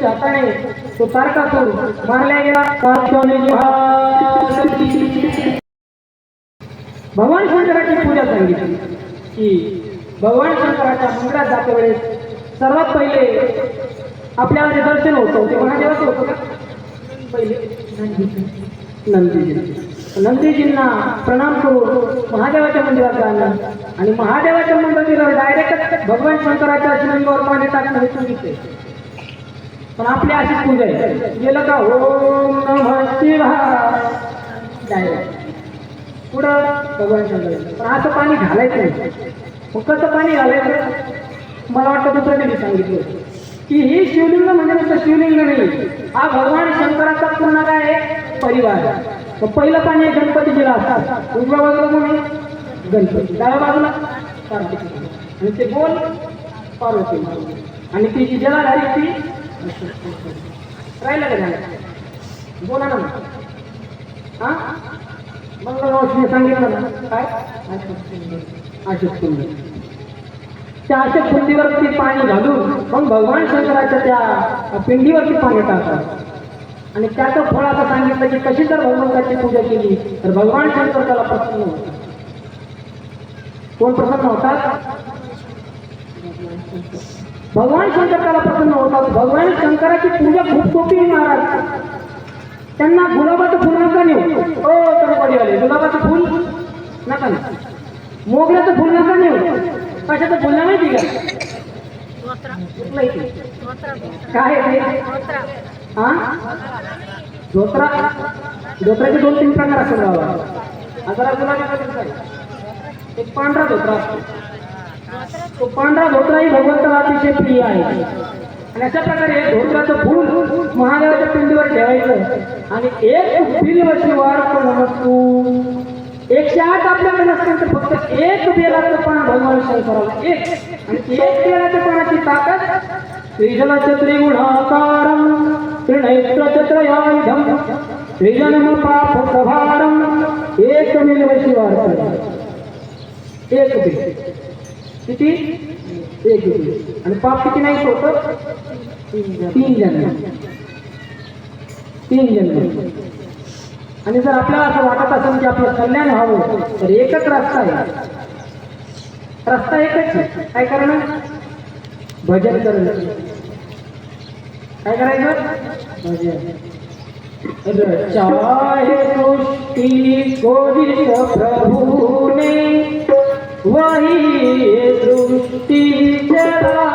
ऋषीच्या हाताने तो तारकासूर मारला गेला। भगवान शंकराची पूजा सांगितली की भगवान शंकराच्या मंदिरात जाते वेळेस सर्वात पहिले आपल्याला जे दर्शन होतं ते महादेवाचं होतं का? पहिले नंदीजींना प्रणाम करून महादेवाच्या मंदिरात जाणं आणि महादेवाच्या मंदिरावर डायरेक्ट भगवान शंकराच्या शिवलिंगावर पाणी टाकणं हे चुकीचे। पण आपली अशी पूजा आहे, गेलं का ओम नमः शिवाय डायरेक्ट पुढं भगवान शंकर। पण असं पाणी घालायचं नाही। मग कसं पाणी घालायचं? मला वाटतं दुसरं कधी सांगितलं की ही शिवलिंग म्हणजे नुसतं शिवलिंग नाही, हा भगवान शंकराचा पूर्ण काय परिवार। मग पहिलं पाणी गणपतीजीला असतात, उजव्या बाजूला कोणी गणपती, डाव्या बाजूला कार्तिक आणि ते बोल पार्वती आणि ती जी जलाधारी ती राहिलं का नाही? बोला ना हा मंगळवार सांगितलं ना काय अशोक कुंड। त्या अशोक कुंडीवरती पाणी घालून मग भगवान शंकराच्या त्या पिंडीवरती पाणी टाकतात आणि त्याचं फळ असं सांगितलं की कशी जर भगवंताची पूजा केली तर भगवान शंकर त्याला प्रसन्न होतात। कोण प्रसन्न होतात? भगवान शंकर त्याला प्रसन्न होतात। भगवान शंकराची पूजा खूप सोपी आहे महाराज। त्यांना गुलाबाचं फुल नका नेऊ, ओ गणपती आले गुलाबाचं फुल नका नेऊ, मोगऱ्याचं फुल नका नेऊ। कशाचं फुल नाही माहिती का? काय ते हा धोत्रा, धोत्राचे 2-3 प्रकार असतात गावाला। जरा गुलाबी एक पांढरा धोत्रा असतो, तो पांढरा धोत्रा ही भगवंताला अतिशय प्रिय आहे आणि अशा प्रकारे धोत्राचं फूल महादेवाच्या पिंडीवर ठेवायचं आणि एक बिल्वशिवार नमस्तू 108 आपल्याकडे नसतील तर फक्त एक बेलाचं पान भगवान शंकराला, एक आणि एक बेलाच्या पानाची ताकद श्रीजलस्य त्रिगुणाकारं त्रिनेत्रस्य त्रयायुधं श्रीजन्म पाप प्रभारं एक बिल्वशिवार एक बिल किती? एक बिल आणि पाप किती नाही होतं? 3 जन्म। आणि जर आपल्याला असं वाटत असेल की आपलं कल्याण व्हावं तर एकच रस्ता आहे, रस्ता एकच आहे। काय करणं? भजन करणं। काय करायचं? भजन। चाहे सृष्टि को जिस प्रभु ने वही सृष्टि चला